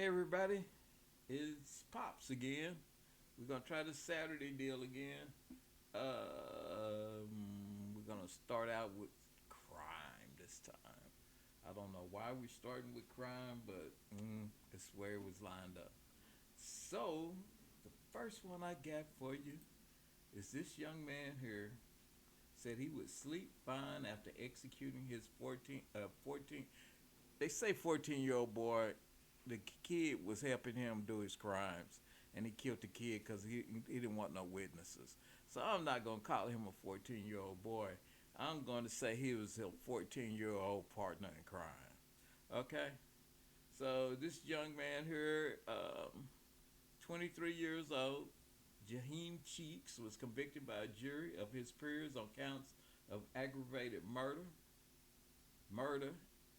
Hey everybody, it's Pops again. We're gonna try this Saturday deal again. We're gonna start out with crime this time. I don't know why we're starting with crime, but it's where it was lined up. So the first one I got for you is this young man here said he would sleep fine after executing his 14. They say 14-year-old boy. The kid was helping him do his crimes, and he killed the kid because he didn't want no witnesses. So I'm not going to call him a 14-year-old boy. I'm going to say he was a 14-year-old partner in crime. Okay? So this young man here, 23 years old, Jaheim Cheeks, was convicted by a jury of his peers on counts of aggravated murder,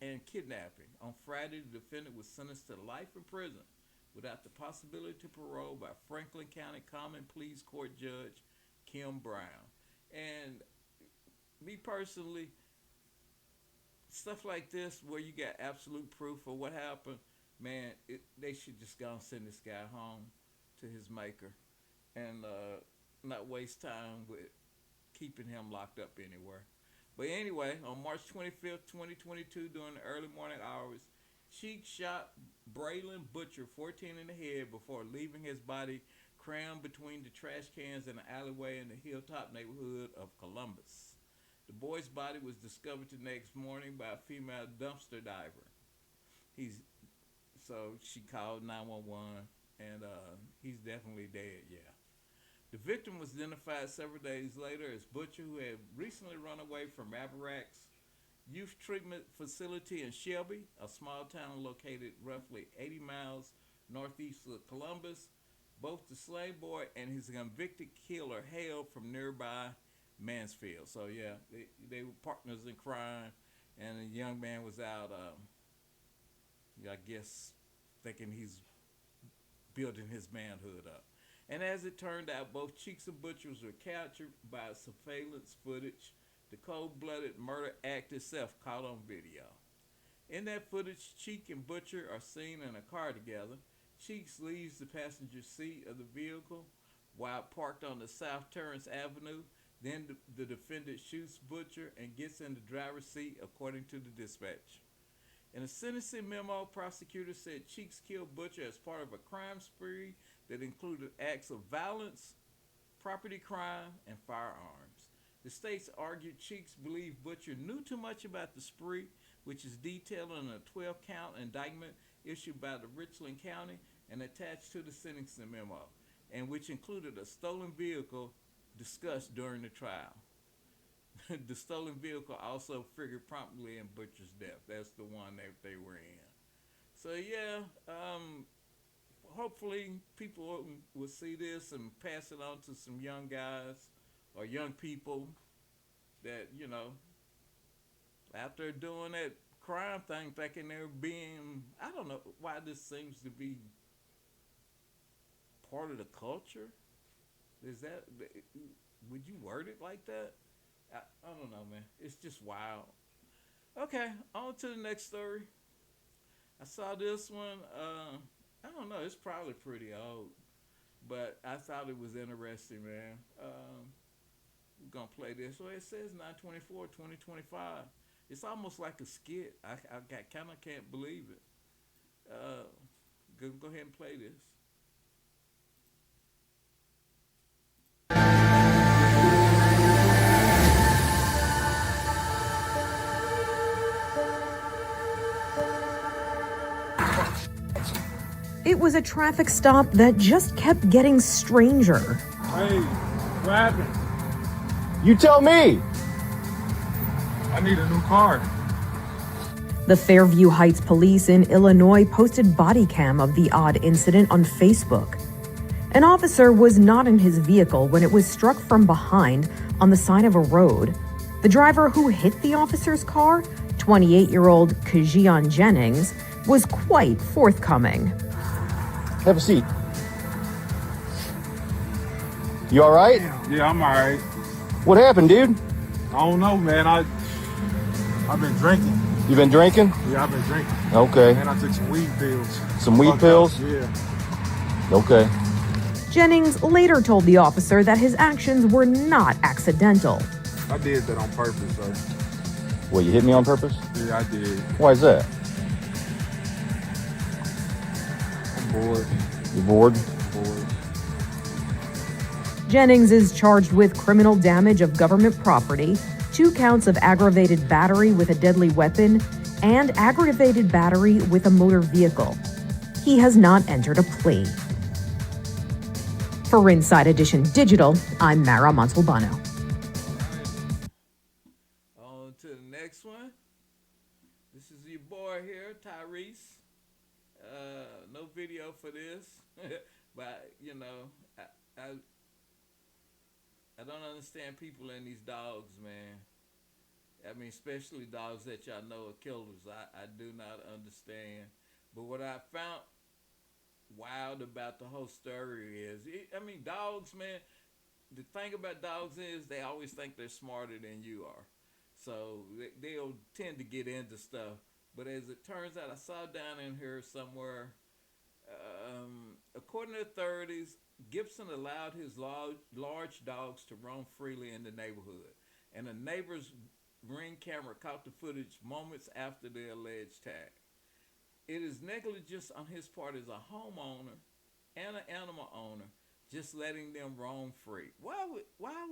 and kidnapping. On Friday, the defendant was sentenced to life in prison without the possibility of parole by Franklin County Common Pleas Court Judge Kim Brown. And me personally, stuff like this where you got absolute proof of what happened, man, they should just go and send this guy home to his maker and not waste time with keeping him locked up anywhere. But anyway, on March 25th, 2022, during the early morning hours, Cheek shot Braylon Butcher 14 in the head before leaving his body crammed between the trash cans in an alleyway in the Hilltop neighborhood of Columbus. The boy's body was discovered the next morning by a female dumpster diver. So she called 911, and he's definitely dead, yeah. The victim was identified several days later as Butcher, who had recently run away from Abarak's Youth Treatment Facility in Shelby, a small town located roughly 80 miles northeast of Columbus. Both the slave boy and his convicted killer hailed from nearby Mansfield. So yeah, they were partners in crime, and the young man was out, I guess, thinking he's building his manhood up. And as it turned out, both Cheeks and Butchers were captured by surveillance footage. The cold-blooded murder act itself caught on video. In that footage, Cheek and Butcher are seen in a car together. Cheeks leaves the passenger seat of the vehicle while parked on the South Terrence Avenue. Then the defendant shoots Butcher and gets in the driver's seat, according to the dispatch. In a sentencing memo, prosecutors said Cheeks killed Butcher as part of a crime spree that included acts of violence, property crime, and firearms. The states argued Cheeks believed Butcher knew too much about the spree, which is detailed in a 12-count indictment issued by the Richland County and attached to the sentencing memo, and which included a stolen vehicle discussed during the trial. The stolen vehicle also figured promptly in Butcher's death. That's the one that they were in. So yeah, hopefully people will see this and pass it on to some young guys or young people that, after doing that crime thing, thinking they're being, I don't know why this seems to be part of the culture. Would you word it like that? I don't know, man. It's just wild. Okay, on to the next story. I saw this one. I don't know. It's probably pretty old, but I thought it was interesting, man. We're going to play this. Well, it says 9/24/2025. It's almost like a skit. I kind of can't believe it. Go ahead and play this. It was a traffic stop that just kept getting stranger. Hey, what happened? You tell me. I need a new car. The Fairview Heights Police in Illinois posted body cam of the odd incident on Facebook. An officer was not in his vehicle when it was struck from behind on the side of a road. The driver who hit the officer's car, 28-year-old Kajian Jennings, was quite forthcoming. Have a seat. You all right? Yeah, I'm all right. What happened, dude? I don't know, man. I've been drinking. You been drinking? Yeah, I've been drinking. Okay. And I took some weed pills. Some weed pills? Yeah. Okay. Jennings later told the officer that his actions were not accidental. I did that on purpose, though. Well, you hit me on purpose? Yeah, I did. Why is that? I'm bored. You bored? Bored. Jennings is charged with criminal damage of government property, 2 counts of aggravated battery with a deadly weapon, and aggravated battery with a motor vehicle. He has not entered a plea. For Inside Edition Digital, I'm Mara Montalbano. On to the next one. This is your boy here, Tyrese. No video for this, but you know, I don't understand people in these dogs, man. I mean, especially dogs that y'all know are killers. I do not understand. But what I found wild about the whole story is, I mean, dogs, man, the thing about dogs is they always think they're smarter than you are. So they'll tend to get into stuff. But as it turns out, I saw down in here somewhere, according to authorities, Gibson allowed his large dogs to roam freely in the neighborhood. And a neighbor's Ring camera caught the footage moments after the alleged tag. It is negligence on his part as a homeowner and an animal owner, just letting them roam free. Why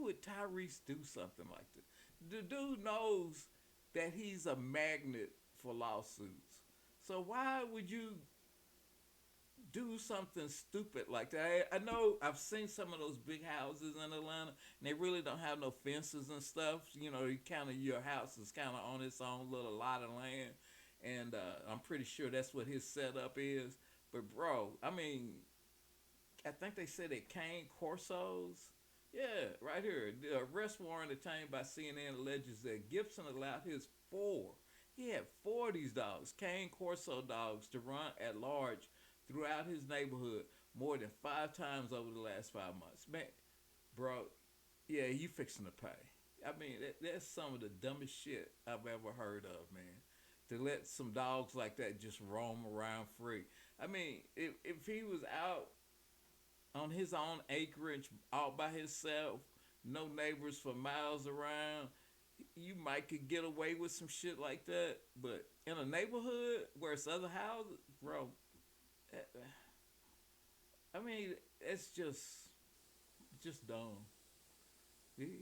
would Tyrese do something like this? The dude knows that he's a magnet for lawsuits. So why would you do something stupid like that? I know I've seen some of those big houses in Atlanta, and they really don't have no fences and stuff. You know, your house is kind of on its own little lot of land, and I'm pretty sure that's what his setup is. But bro, I mean, I think they said they cane Corsos. Yeah, right here. The arrest warrant obtained by CNN alleges that Gibson allowed his 4. He had 4 of these dogs, cane Corso dogs, to run at large throughout his neighborhood more than 5 times over the last 5 months. Man, bro, yeah, you fixing to pay. I mean, that's some of the dumbest shit I've ever heard of, man. To let some dogs like that just roam around free. I mean, if he was out on his own acreage, all by himself, no neighbors for miles around, you might could get away with some shit like that. But in a neighborhood where it's other houses, bro, I mean, it's just dumb.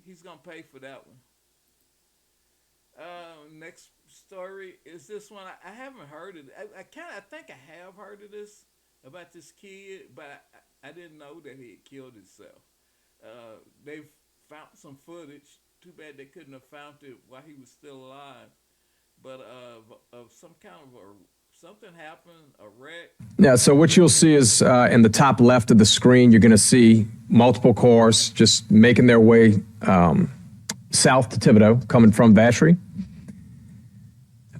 He's gonna pay for that one. Next story is this one. I haven't heard of it. I think I have heard of this about this kid, but I didn't know that he had killed himself. They've found some footage. Too bad they couldn't have found it while he was still alive. But of some kind of something happened, a wreck. Yeah, so what you'll see is in the top left of the screen, you're going to see multiple cars just making their way south to Thibodaux, coming from Vacherie.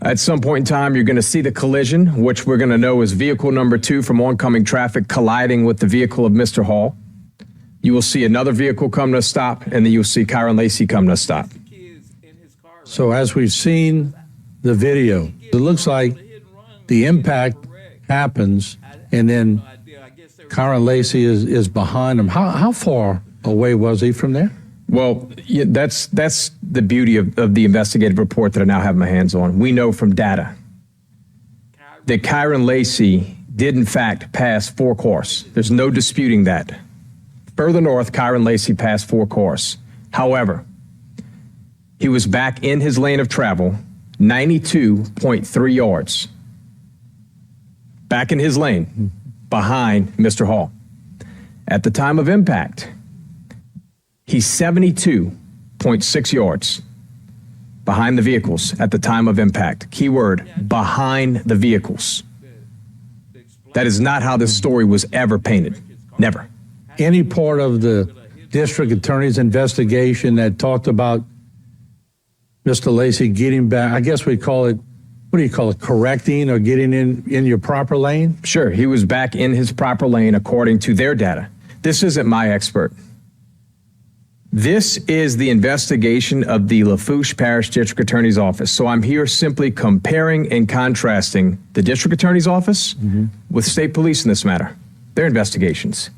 At some point in time, you're going to see the collision, which we're going to know is vehicle number 2 from oncoming traffic colliding with the vehicle of Mr. Hall. You will see another vehicle come to a stop, and then you'll see Kyron Lacey come to a stop. So as we've seen the video, it looks like the impact happens, and then Kyron Lacey is behind him. How far away was he from there? Well, yeah, that's the beauty of the investigative report that I now have my hands on. We know from data that Kyron Lacey did, in fact, pass 4 cars. There's no disputing that. Further north, Kyron Lacey passed 4 cars. However, he was back in his lane of travel, 92.3 yards. Back in his lane, behind Mr. Hall. At the time of impact, he's 72.6 yards behind the vehicles at the time of impact. Keyword, behind the vehicles. That is not how this story was ever painted. Never. Any part of the district attorney's investigation that talked about Mr. Lacey getting back, I guess we call it, what do you call it, correcting or getting in your proper lane? Sure, he was back in his proper lane according to their data. This isn't my expert. This is the investigation of the Lafourche Parish District Attorney's Office. So I'm here simply comparing and contrasting the District Attorney's Office with state police in this matter, their investigations.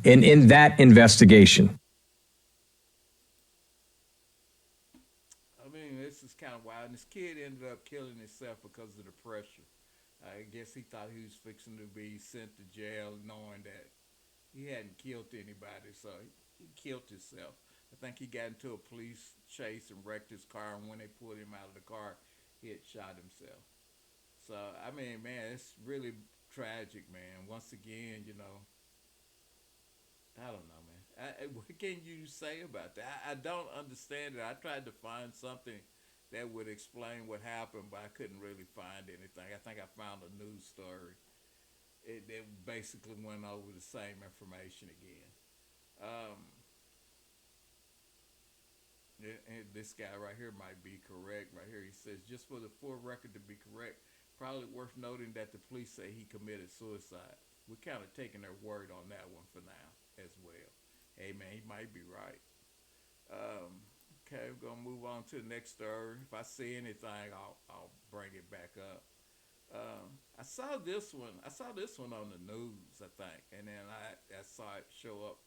And in that investigation, I mean, this is kind of wild. And this kid ended up killing himself because of the pressure. I guess he thought he was fixing to be sent to jail knowing that he hadn't killed anybody, so he killed himself. I think he got into a police chase and wrecked his car, and when they pulled him out of the car, he had shot himself. So, I mean, man, it's really tragic, man. Once again, you know, I don't know, man. What can you say about that? I don't understand it. I tried to find something that would explain what happened, but I couldn't really find anything. I think I found a news story. It basically went over the same information again. And this guy right here might be correct. Right here, he says, just for the full record to be correct, probably worth noting that the police say he committed suicide. We're kind of taking their word on that one for now as well. Hey, man, he might be right. Okay, we're going to move on to the next story. If I see anything, I'll bring it back up. I saw this one. I saw this one on the news, I think, and then I saw it show up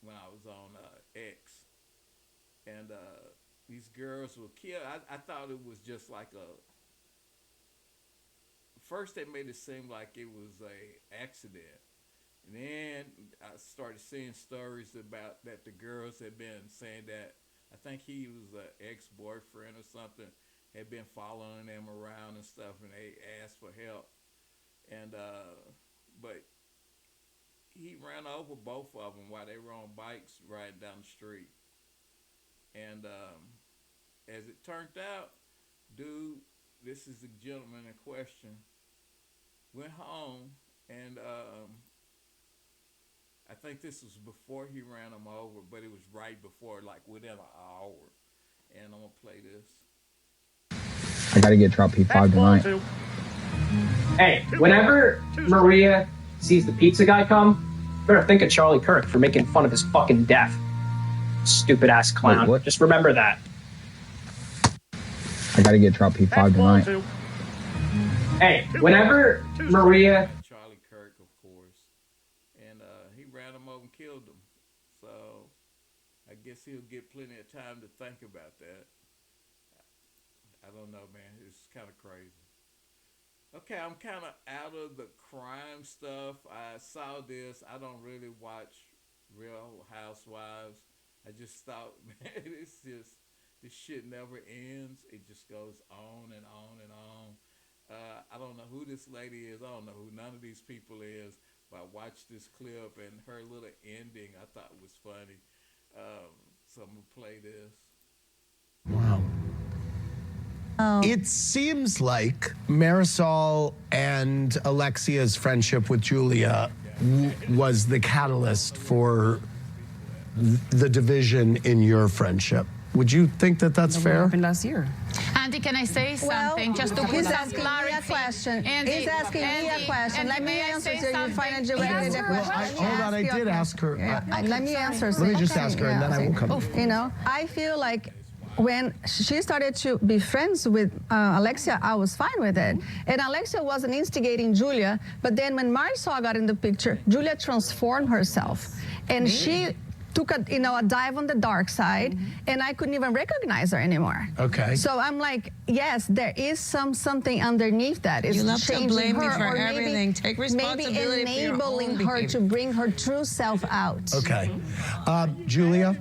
when I was on X. And these girls were killed. I thought it was just like first they made it seem like it was a accident. And then I started seeing stories about that the girls had been saying that, I think he was an ex-boyfriend or something, had been following them around and stuff, and they asked for help. And but he ran over both of them while they were on bikes riding down the street. And as it turned out, dude, this is the gentleman in question, went home, and I think this was before he ran him over, but it was right before, like within an hour. And I'm going to play this. I got to get drop P5 tonight. Hey, whenever Maria sees the pizza guy come, better think of Charlie Kirk for making fun of his fucking death. Stupid ass clown. Wait, what? Just remember that. I got to get drop P5 tonight. Hey, whenever Maria... Charlie Kirk, of course. And he ran him over and killed him. So I guess he'll get plenty of time to think about that. I don't know, man. It's kind of crazy. Okay, I'm kind of out of the crime stuff. I saw this. I don't really watch Real Housewives. I just thought, man, this shit never ends. It just goes on and on and on. I don't know who this lady is. I don't know who none of these people is. But I watched this clip, and her little ending I thought was funny. So I'm going to play this. Wow. It seems like Marisol and Alexia's friendship with Julia was the catalyst for the division in your friendship. Would you think that that's fair? What happened last year? Andy, can I say something? Just to put he's some asking clarity. me a question. Andy, He's asking me a question. Let me answer so you find a directly the question. Hold on, I did ask her. Let me answer. Let me just ask her, and then I will come. You know, I feel like when she started to be friends with Alexia, I was fine with it. And Alexia wasn't instigating Julia, but then when Marisol got in the picture, Julia transformed herself. And she took a dive on the dark side, and I couldn't even recognize her anymore. Okay. So I'm like, yes, there is something underneath that. It's You love to blame me for or everything. Take responsibility maybe for your enabling own her to behavior. bring her true self out. Okay. Julia,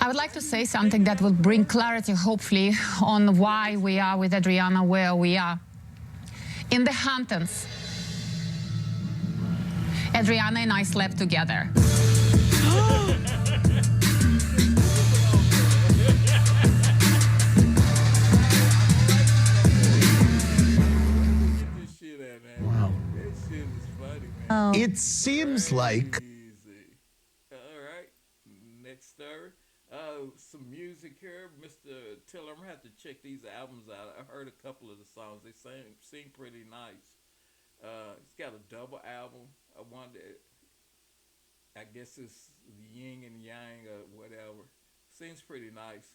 I would like to say something that will bring clarity, hopefully, on why we are with Adriana where we are. In the Hamptons, Adriana and I slept together. wow. This shit is funny, man. It seems like Easy. All right. Next story. Some music here. Mr. Tiller, I'm going to have to check these albums out. I heard a couple of the songs. They seem pretty nice. He's got a double album. I wonder, I guess it's yin and yang or whatever. Seems pretty nice.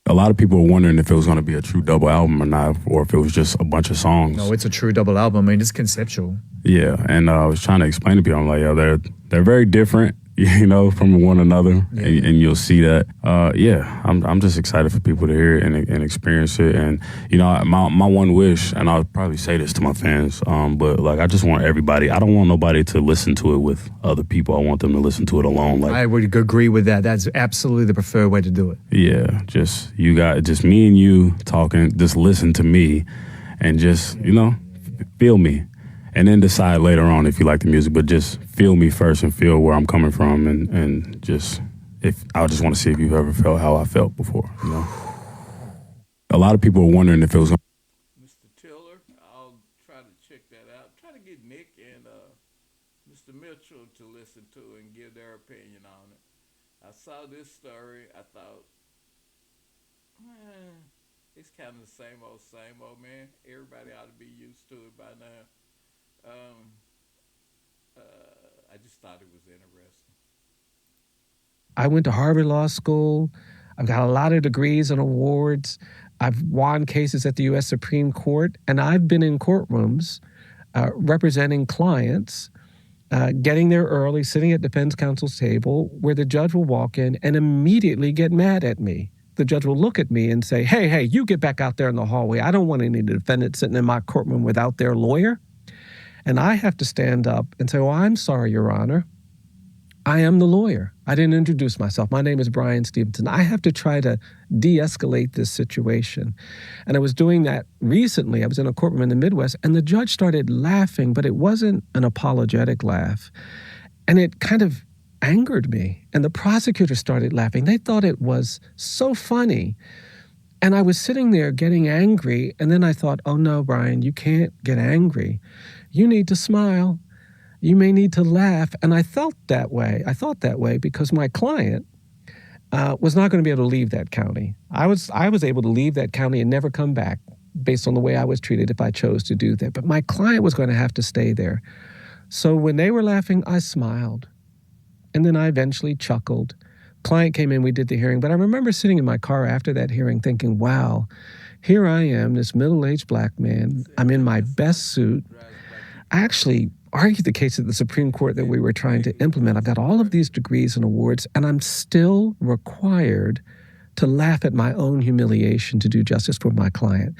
A lot of people were wondering if it was going to be a true double album or not, or if it was just a bunch of songs. No, it's a true double album. I mean, it's conceptual. Yeah, and I was trying to explain to people, I'm like, yo, they're very different, you know, from one another, Yeah. and you'll see that. I'm just excited for people to hear it and experience it. And you know, my one wish, and I'll probably say this to my fans, but like I just want everybody. I don't want nobody to listen to it with other people. I want them to listen to it alone. Like I would agree with that. That's absolutely the preferred way to do it. yeah, just me and you talking. Just listen to me, and just feel me. And then decide later on if you like the music, but just feel me first and feel where I'm coming from, and just I just want to see if you've ever felt how I felt before. You know, a lot of people were wondering if it was. Mr. Tiller, I'll try to check that out. Try to get Nick and Mr. Mitchell to listen to and give their opinion on it. I saw this story. I thought, it's kind of the same old, man. Everybody ought to be used to it by now. I just thought it was interesting. I went to Harvard Law School. I've got a lot of degrees and awards. I've won cases at the U.S. Supreme Court, and I've been in courtrooms representing clients, getting there early, sitting at defense counsel's table, where the judge will walk in and immediately get mad at me. The judge will look at me and say, hey, you get back out there in the hallway. I don't want any defendants sitting in my courtroom without their lawyer. And I have to stand up and say, well, I'm sorry, Your Honor. I am the lawyer. I didn't introduce myself. My name is Brian Stevenson. I have to try to de-escalate this situation. And I was doing that recently. I was in a courtroom in the Midwest, and the judge started laughing, but it wasn't an apologetic laugh. And it kind of angered me. And the prosecutor started laughing. They thought it was so funny. And I was sitting there getting angry, and then I thought, oh no, Brian, you can't get angry. You need to smile. You may need to laugh. And I felt that way. I thought that way because my client was not going to be able to leave that county. I was able to leave that county and never come back based on the way I was treated if I chose to do that. But my client was going to have to stay there. So when they were laughing, I smiled. And then I eventually chuckled. Client came in, we did the hearing. But I remember sitting in my car after that hearing thinking, wow, here I am, this middle-aged black man. I'm in my best suit. I actually argued the case at the Supreme Court that we were trying to implement. I've got all of these degrees and awards, and I'm still required to laugh at my own humiliation to do justice for my client.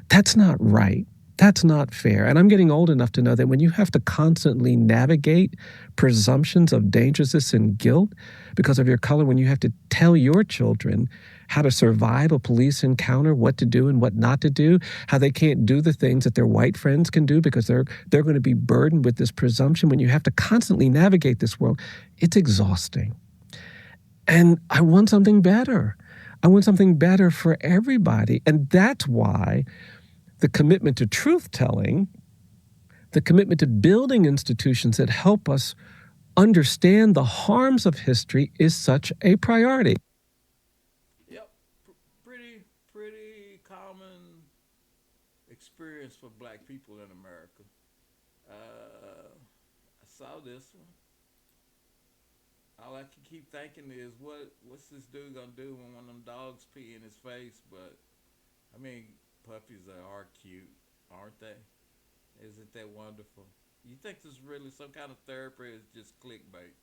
That's not right. That's not fair. And I'm getting old enough to know that when you have to constantly navigate presumptions of dangerousness and guilt because of your color, when you have to tell your children how to survive a police encounter, what to do and what not to do, how they can't do the things that their white friends can do because they're going to be burdened with this presumption, when you have to constantly navigate this world, it's exhausting. And I want something better. I want something better for everybody. And that's why the commitment to truth-telling, the commitment to building institutions that help us understand the harms of history is such a priority. Yep, pretty common experience for black people in America. I saw this one. All I can keep thinking is, what's this dude gonna do when one of them dogs pee in his face? But, I mean, puppies are cute, aren't they? Isn't that wonderful? You think this is really some kind of therapy, or is it just clickbait?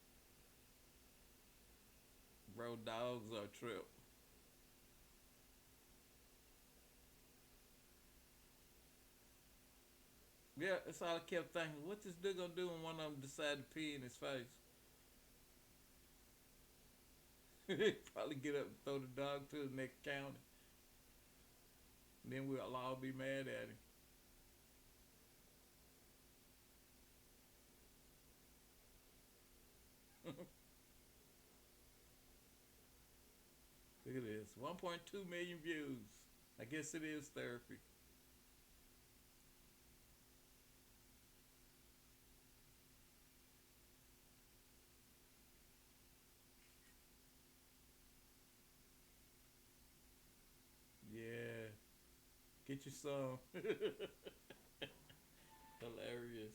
Bro, dogs are a trip. Yeah, that's all I kept thinking. What's this dude gonna do when one of them decide to pee in his face? Probably get up and throw the dog to the next county. And then we'll all be mad at him. Look at this. 1.2 million views. I guess it is therapy. Yeah. Get you some. Hilarious.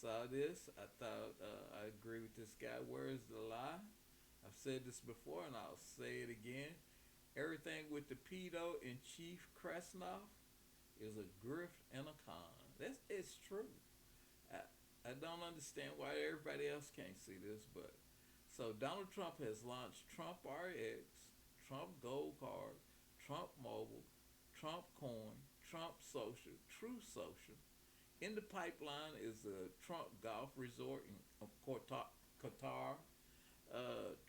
saw this. I thought I agree with this guy. Where is the lie? I've said this before and I'll say it again. Everything with the pedo and Chief Kresnoff is a grift and a con. It's true. I don't understand why everybody else can't see this, but so Donald Trump has launched Trump RX, Trump Gold Card, Trump Mobile, Trump Coin, Trump Social, True Social. In the pipeline is the Trump Golf Resort in Qatar,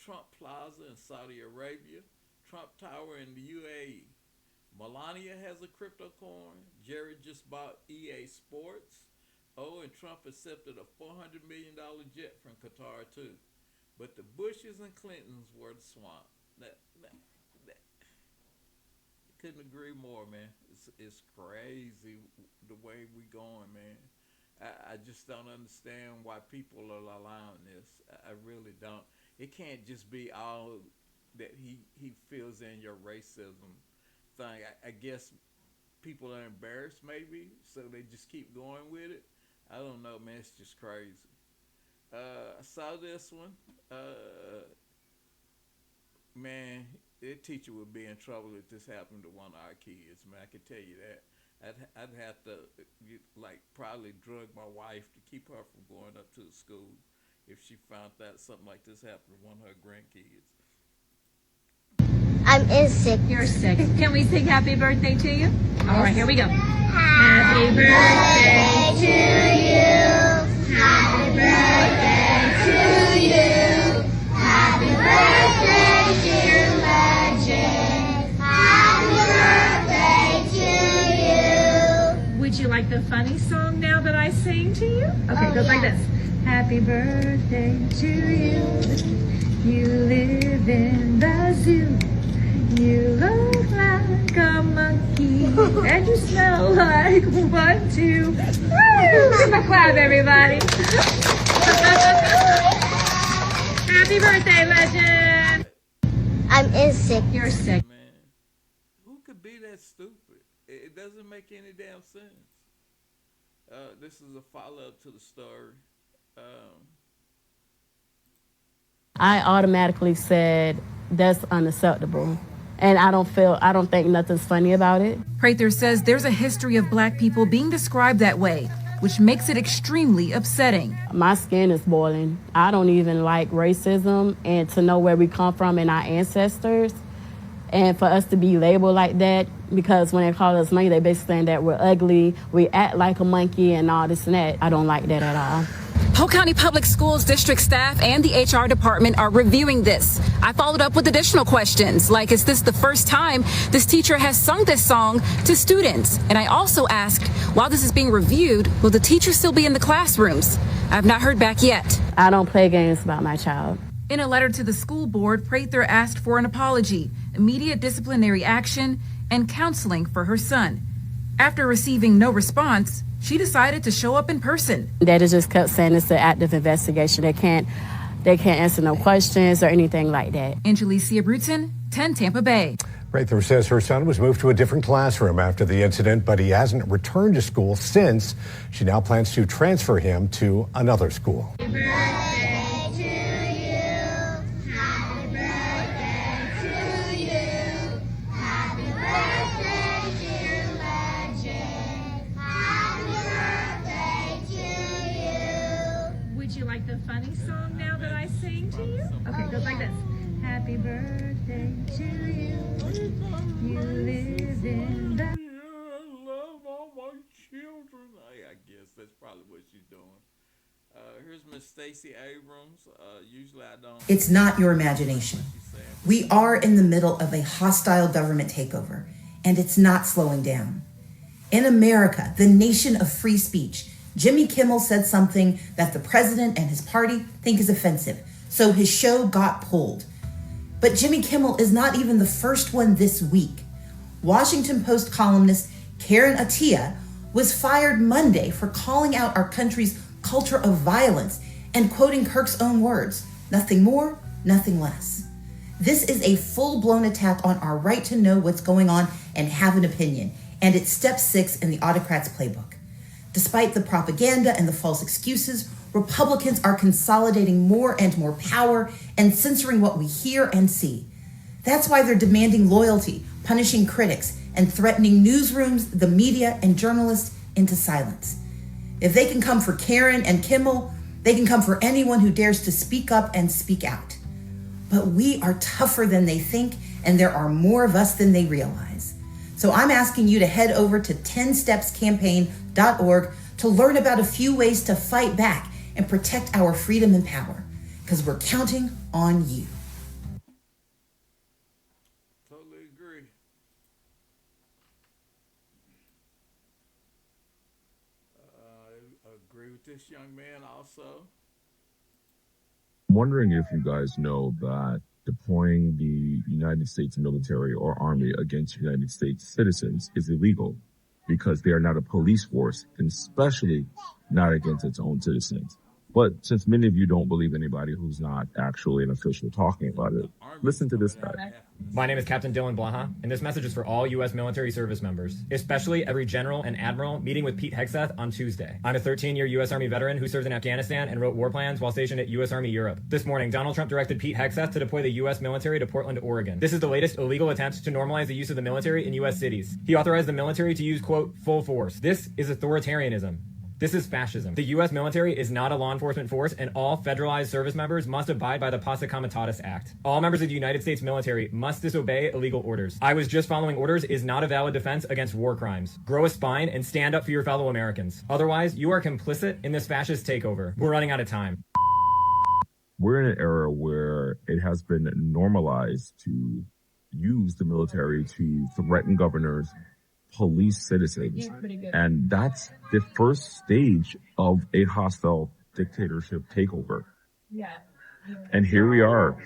Trump Plaza in Saudi Arabia, Trump Tower in the UAE. Melania has a crypto coin. Jared just bought EA Sports. Oh, and Trump accepted a $400 million jet from Qatar too. But the Bushes and Clintons were the swamp. Couldn't agree more, man. It's crazy the way we going, man. I just don't understand why people are allowing this. I really don't. It can't just be all that he fills in your racism thing. I guess people are embarrassed maybe, so they just keep going with it. I don't know, man. It's just crazy. I saw this one. Man, their teacher would be in trouble if this happened to one of our kids, man. I can tell you that. I'd have to, probably drug my wife to keep her from going up to the school if she found out something like this happened to one of her grandkids. I'm sick. You're sick. Can we sing happy birthday to you? All right, here we go. Happy birthday to you. Happy birthday to you. Happy birthday, dear legend. Happy birthday to you. Would you like the funny song now that I sing to you? Okay, it goes like this. Happy birthday to you. You live in the zoo. You look like a monkey, and you smell like 1, 2. Woo! Give a clap, everybody. Happy birthday, legend. I'm sick. You're sick. Man, who could be that stupid? It doesn't make any damn sense. This is a follow-up to the story. I automatically said, that's unacceptable. And I don't think nothing's funny about it. Prather says there's a history of black people being described that way, which makes it extremely upsetting. My skin is boiling. I don't even like racism, and to know where we come from and our ancestors, and for us to be labeled like that, because when they call us monkey, they basically saying that we're ugly, we act like a monkey and all this and that. I don't like that at all. Polk County Public Schools district staff and the HR department are reviewing this. I followed up with additional questions, like, is this the first time this teacher has sung this song to students? And I also asked, while this is being reviewed, will the teacher still be in the classrooms? I've not heard back yet. I don't play games about my child. In a letter to the school board, Prather asked for an apology, immediate disciplinary action, and counseling for her son. After receiving no response, she decided to show up in person. They just kept saying it's an active investigation. They can't answer no questions or anything like that. Angelicia Bruton, 10 Tampa Bay. Prather says her son was moved to a different classroom after the incident, but he hasn't returned to school since. She now plans to transfer him to another school. Happy birthday to you. Happy birthday to you. Happy birthday, dear legend. Happy birthday to you. Would you like the funny song now that I sing to you? Okay, it goes like this. Happy birthday to you. You live in the... I love all my children. I guess that's probably what she's doing. Here's Miss Stacey Abrams. Usually I don't... It's not your imagination. We are in the middle of a hostile government takeover, and it's not slowing down. In America, the nation of free speech, Jimmy Kimmel said something that the president and his party think is offensive, so his show got pulled. But Jimmy Kimmel is not even the first one this week. Washington Post columnist Karen Attiah was fired Monday for calling out our country's culture of violence and quoting Kirk's own words, nothing more, nothing less. This is a full-blown attack on our right to know what's going on and have an opinion, and it's step 6 in the autocrat's playbook. Despite the propaganda and the false excuses, Republicans are consolidating more and more power and censoring what we hear and see. That's why they're demanding loyalty, punishing critics, and threatening newsrooms, the media, and journalists into silence. If they can come for Karen and Kimmel, they can come for anyone who dares to speak up and speak out. But we are tougher than they think, and there are more of us than they realize. So I'm asking you to head over to 10stepscampaign.org to learn about a few ways to fight back and protect our freedom and power, because we're counting on you. Totally agree. I agree with this young man also. I'm wondering if you guys know that deploying the United States military or army against United States citizens is illegal because they are not a police force, and especially not against its own citizens. But since many of you don't believe anybody who's not actually an official talking about it, listen to this guy. My name is Captain Dylan Blaha, and this message is for all U.S. military service members, especially every general and admiral meeting with Pete Hegseth on Tuesday. I'm a 13-year U.S. Army veteran who served in Afghanistan and wrote war plans while stationed at U.S. Army Europe. This morning, Donald Trump directed Pete Hegseth to deploy the U.S. military to Portland, Oregon. This is the latest illegal attempt to normalize the use of the military in U.S. cities. He authorized the military to use, quote, full force. This is authoritarianism. This is fascism. The U.S. military is not a law enforcement force, and all federalized service members must abide by the Posse Comitatus Act. All members of the United States military must disobey illegal orders. I was just following orders is not a valid defense against war crimes. Grow a spine and stand up for your fellow Americans. Otherwise, you are complicit in this fascist takeover. We're running out of time. We're in an era where it has been normalized to use the military to threaten governors, police citizens, and that's the first stage of a hostile dictatorship takeover. Yeah. And here we are.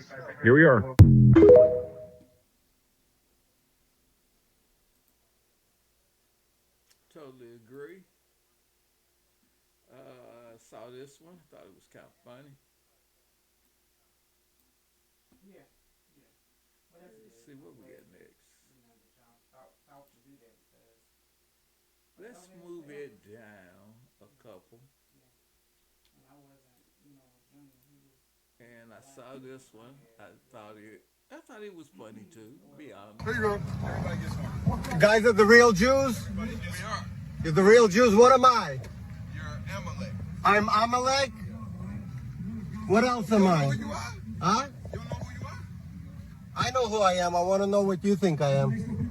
Totally agree. Saw this one, thought it was kind of funny. Let's see what we got next. Let's move it down a couple. And I saw this one. I thought it was funny too, to be honest. Here you go. Everybody gets one. You guys are the real Jews? We are. You're the real Jews. What am I? You're Amalek. I'm Amalek? What else am I? You don't know who you are? Huh? You don't know who you are? I know who I am. I want to know what you think I am.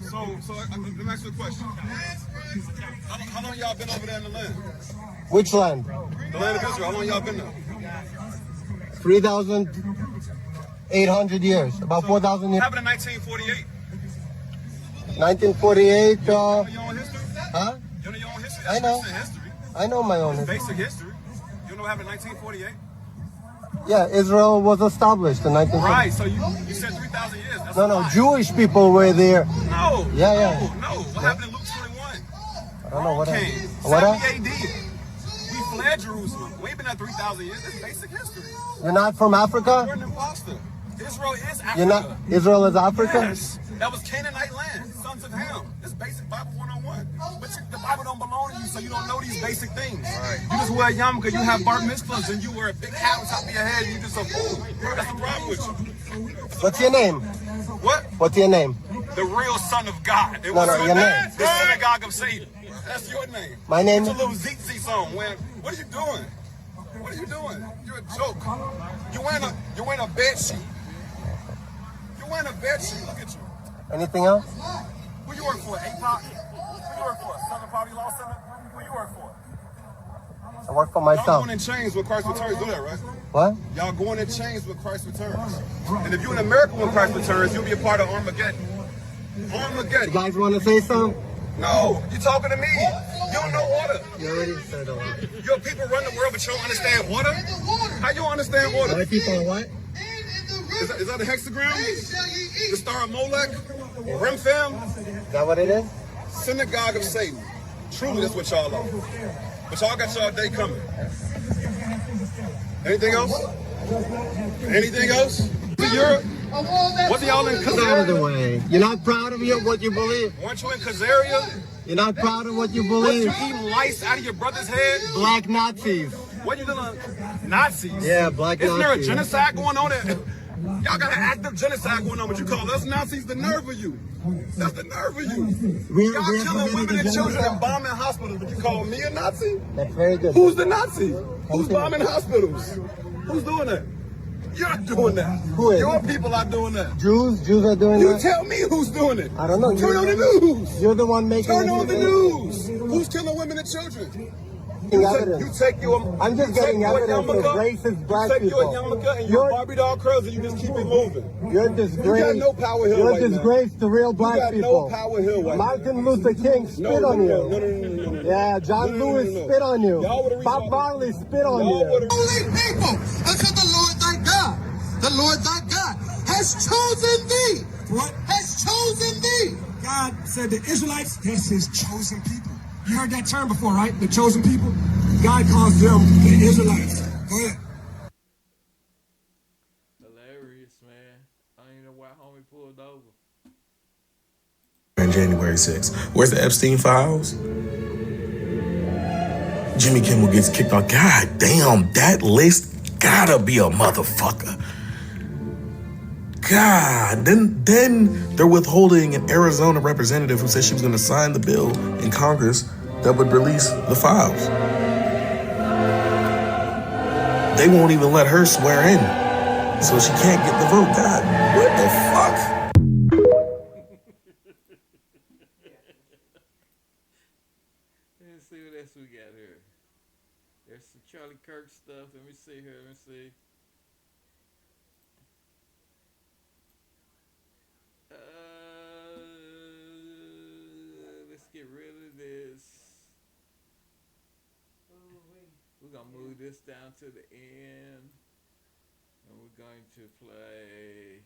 So let me ask you a question. How long y'all been over there in the land? Which land? The land of Israel. How long y'all been there? 3,800 years. About 4,000 years. What happened in 1948? 1948, You know your own history? huh? You know your own history? I know. That's history. I know my own It's history. basic history. You know what happened in 1948? Yeah, Israel was established in 1948. Right, so you said 3,000 years. That's No, a lie. Jewish people were there. No. Yeah. No. What happened in Luke 21? I don't know what Came. happened. What 70 AD. We fled Jerusalem. We ain't been there 3,000 years. That's basic history. You're not from Africa? You're an imposter. Israel is Africa. You're not. Israel is Africa? Yes. That was Canaanite land, sons of Ham. This basic Bible 101. But the Bible don't belong to you, so you don't know these basic things. Right. You just wear a yarmulke, you have bar mitzvahs, and you wear a big hat on top of your head, and you just a fool. That's the problem with you. What's your name? What? What's your name? The real son of God. It No, was your name. The synagogue of Satan. That's your name. My name? It's a little ZZ song. What are you doing? What are you doing? You're a joke. You're wearing a bed sheet. You're wearing a bed sheet. Look at you. Anything else? Who you work for? APOC? Who you work for? Southern Poverty Law Center? Who you work for? I work for Y'all myself. going in chains when Christ returns. Do that, right? What? Y'all going in chains when Christ returns. And if you're in America when Christ returns, you'll be a part of Armageddon. Armageddon. You guys want to say something? No, you're talking to me. You don't know water. You already said a lot. Your people run the world, but you don't understand water? How you understand water? My people are what? Is that the hexagram? The Star of Molech? Remphan? Is that what it is? Synagogue of Satan. Truly, that's what y'all are. But y'all got y'all day coming. Anything else? Anything else? To Europe? What y'all in Get out of the Khazaria? way. You're not proud of what you believe? Weren't you in Khazaria? You're not proud of what you believe. What, you eating lice out of your brother's head? Black Nazis. What you doing? Nazis? Yeah, black Isn't Nazis. there a genocide going on there? Y'all got an active genocide going on, but you call us Nazis? The nerve of you. That's the nerve of you. Y'all killing women and children and bombing hospitals, but you call me a Nazi? That's very good. Who's the Nazi? Who's bombing hospitals? Who's doing that? You're doing that. Who is? Your people are doing that. Jews are doing You that. tell me who's doing it. I don't know. Turn on the news. You're the one making Turn it. on the news. Who's killing women and children? Evidence. You take your. I'm just getting evidence of racist black people. You take your yarmulke and your Barbie doll curls and you just keep it moving. You're disgrace. You got no power here You're right a disgrace to real black you got people. No power here right Martin Luther King spit on you. No. Yeah, John Lewis spit on you. Bob Marley spit on you. Only people, until the Lord thy God, has chosen thee. What? Has chosen thee. God said the Israelites, that's his chosen people. You heard that term before, right? The chosen people. God calls them the Israelites. Go ahead. Hilarious, man. I don't even know why homie pulled over. On January 6th. Where's the Epstein files? Jimmy Kimmel gets kicked off. God damn, that list gotta be a motherfucker. God, then they're withholding an Arizona representative who said she was going to sign the bill in Congress that would release the files. They won't even let her swear in, so she can't get the vote. God, what the fuck? Let's see what else we got here. There's some Charlie Kirk stuff. Let me see here. Let me see. Let's get rid of this. We're going to move this down to the end. And we're going to play.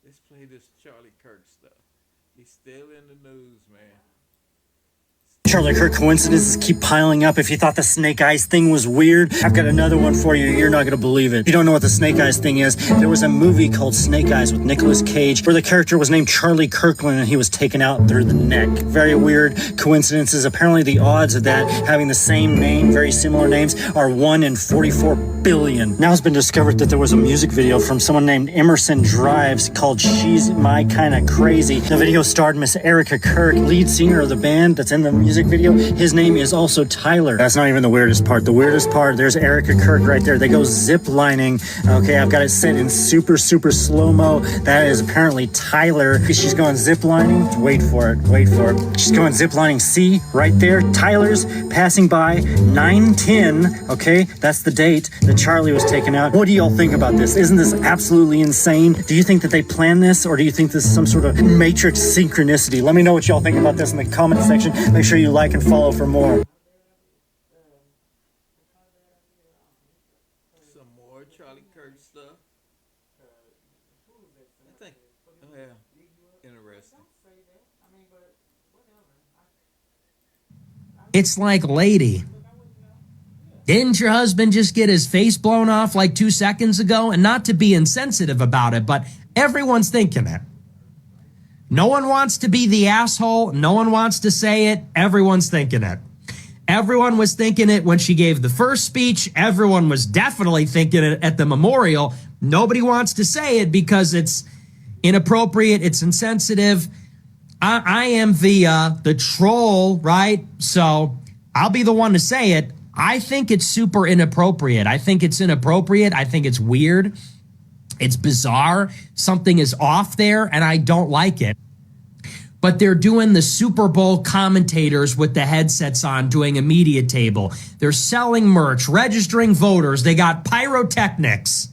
Let's play this Charlie Kirk stuff. He's still in the news, man. Charlie Kirk coincidences keep piling up. If you thought the Snake Eyes thing was weird, I've got another one for you. You're not going to believe it. If you don't know what the Snake Eyes thing is, there was a movie called Snake Eyes with Nicolas Cage where the character was named Charlie Kirkland and he was taken out through the neck. Very weird coincidences. Apparently the odds of that having the same name, very similar names, are 1 in 44 billion. Now it's been discovered that there was a music video from someone named Emerson Drives called She's My Kinda Crazy. The video starred Miss Erica Kirk, lead singer of the band that's in the music video. His name is also Tyler. That's not even the weirdest part. The weirdest part, there's Erica Kirk right there. They go zip lining. Okay, I've got it set in super slow-mo. That is apparently Tyler. She's going zip lining. Wait for it. She's going zip lining. See, right there, Tyler's passing by 9/10. Okay, that's the date that Charlie was taken out. What do y'all think about this? Isn't this absolutely insane? Do you think that they planned this, or do you think this is some sort of matrix synchronicity? Let me know what y'all think about this in the comment section. Make sure you like and follow for more. Some more Charlie Kirk stuff. I think, oh yeah, interesting. It's like, lady, didn't your husband just get his face blown off like 2 seconds ago? And not to be insensitive about it, but everyone's thinking it. No one wants to be the asshole. No one wants to say it. Everyone's thinking it. Everyone was thinking it when she gave the first speech. Everyone was definitely thinking it at the memorial. Nobody wants to say it because it's inappropriate. It's insensitive. I am the troll, right? So I'll be the one to say it. I think it's super inappropriate. I think it's inappropriate. I think it's weird. It's bizarre. Something is off there, and I don't like it. But they're doing the Super Bowl commentators with the headsets on, doing a media table. They're selling merch, registering voters. They got pyrotechnics.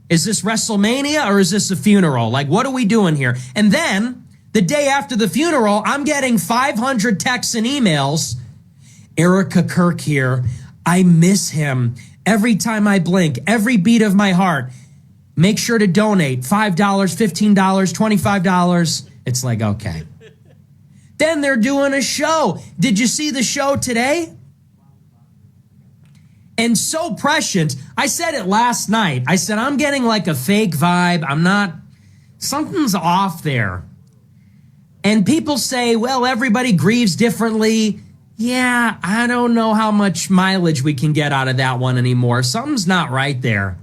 Is this WrestleMania or is this a funeral? Like, what are we doing here? And then, the day after the funeral, I'm getting 500 texts and emails. Erica Kirk here. I miss him. Every time I blink, every beat of my heart. Make sure to donate $5, $15, $25. It's like, okay. Then they're doing a show. Did you see the show today? And so prescient. I said it last night. I said, I'm getting like a fake vibe. Something's off there. And people say, well, everybody grieves differently. Yeah, I don't know how much mileage we can get out of that one anymore. Something's not right there.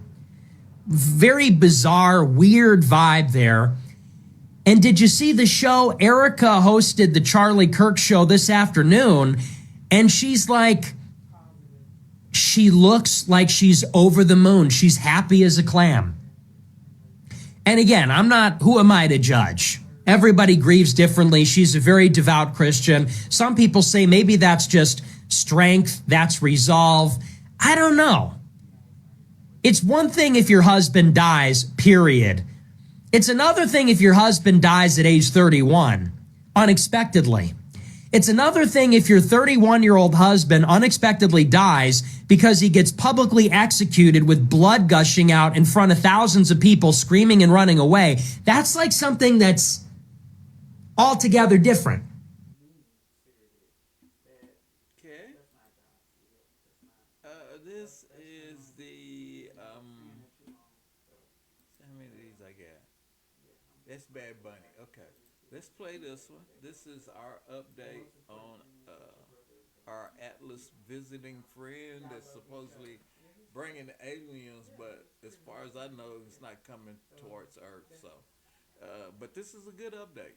Very bizarre, weird vibe there. And did you see the show? Erica hosted the Charlie Kirk show this afternoon, and she's like, she looks like she's over the moon. She's happy as a clam. And again, who am I to judge? Everybody grieves differently. She's a very devout Christian. Some people say maybe that's just strength, that's resolve. I don't know. It's one thing if your husband dies, period. It's another thing if your husband dies at age 31, unexpectedly. It's another thing if your 31-year-old husband unexpectedly dies because he gets publicly executed with blood gushing out in front of thousands of people screaming and running away. That's like something that's altogether different. Okay. This is the, how many of these I got? That's Bad Bunny. Okay. Let's play this one. This is our update on our Atlas visiting friend that's supposedly bringing the aliens, but as far as I know, it's not coming towards Earth. So, but this is a good update.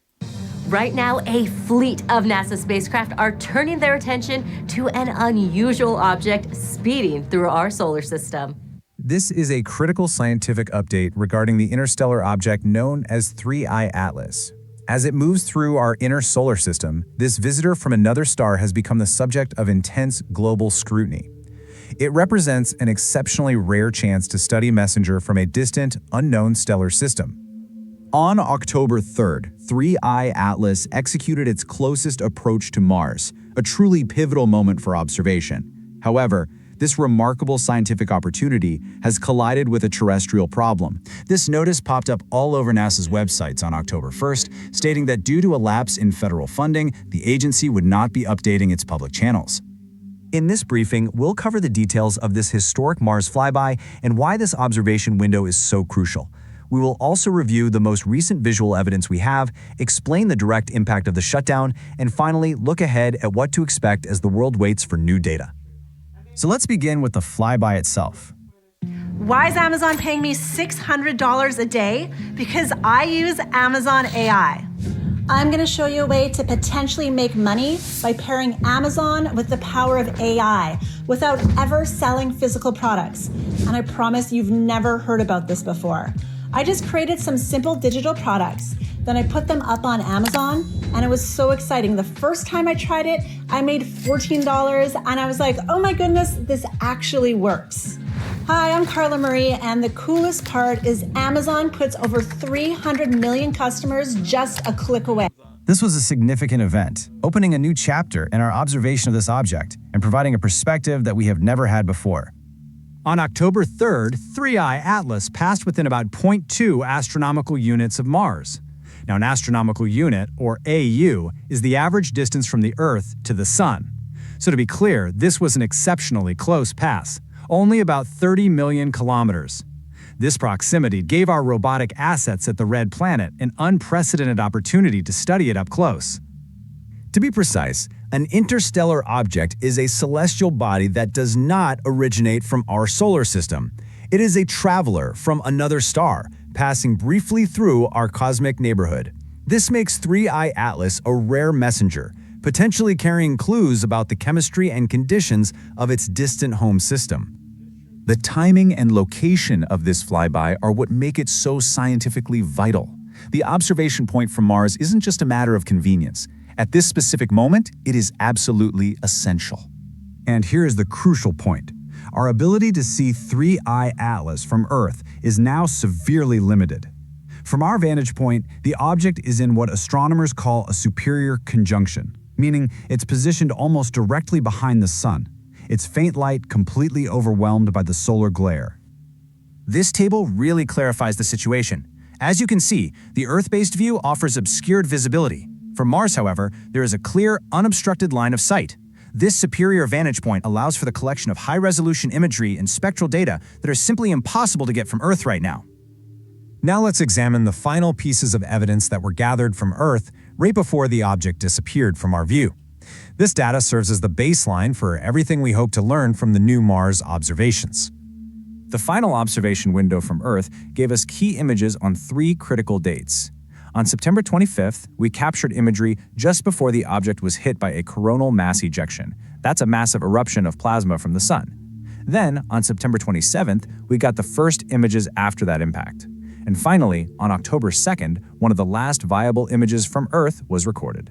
Right now, a fleet of NASA spacecraft are turning their attention to an unusual object speeding through our solar system. This is a critical scientific update regarding the interstellar object known as 3I Atlas. As it moves through our inner solar system, this visitor from another star has become the subject of intense global scrutiny. It represents an exceptionally rare chance to study a messenger from a distant, unknown stellar system. On October 3rd, 3I Atlas executed its closest approach to Mars, a truly pivotal moment for observation. However, this remarkable scientific opportunity has collided with a terrestrial problem. This notice popped up all over NASA's websites on October 1st, stating that due to a lapse in federal funding, the agency would not be updating its public channels. In this briefing, we'll cover the details of this historic Mars flyby and why this observation window is so crucial. We will also review the most recent visual evidence we have, explain the direct impact of the shutdown, and finally look ahead at what to expect as the world waits for new data. So let's begin with the flyby itself. Why is Amazon paying me $600 a day? Because I use Amazon AI. I'm going to show you a way to potentially make money by pairing Amazon with the power of AI without ever selling physical products. And I promise you've never heard about this before. I just created some simple digital products. Then I put them up on Amazon, and it was so exciting. The first time I tried it, I made $14, and I was like, oh my goodness, this actually works. Hi, I'm Carla Marie, and the coolest part is Amazon puts over 300 million customers just a click away. This was a significant event, opening a new chapter in our observation of this object and providing a perspective that we have never had before. On October 3rd, 3I Atlas passed within about 0.2 astronomical units of Mars. Now, an astronomical unit, or AU, is the average distance from the Earth to the Sun. So to be clear, this was an exceptionally close pass, only about 30 million kilometers. This proximity gave our robotic assets at the Red Planet an unprecedented opportunity to study it up close. To be precise, an interstellar object is a celestial body that does not originate from our solar system. It is a traveler from another star, passing briefly through our cosmic neighborhood. This makes 3I Atlas a rare messenger, potentially carrying clues about the chemistry and conditions of its distant home system. The timing and location of this flyby are what make it so scientifically vital. The observation point from Mars isn't just a matter of convenience. At this specific moment, it is absolutely essential. And here is the crucial point. Our ability to see 3I Atlas from Earth is now severely limited. From our vantage point, the object is in what astronomers call a superior conjunction, meaning it's positioned almost directly behind the Sun, its faint light completely overwhelmed by the solar glare. This table really clarifies the situation. As you can see, the Earth-based view offers obscured visibility. From Mars, however, there is a clear, unobstructed line of sight. This superior vantage point allows for the collection of high-resolution imagery and spectral data that are simply impossible to get from Earth right now. Now let's examine the final pieces of evidence that were gathered from Earth right before the object disappeared from our view. This data serves as the baseline for everything we hope to learn from the new Mars observations. The final observation window from Earth gave us key images on 3 critical dates. On September 25th, we captured imagery just before the object was hit by a coronal mass ejection. That's a massive eruption of plasma from the sun. Then, on September 27th, we got the first images after that impact. And finally, on October 2nd, one of the last viable images from Earth was recorded.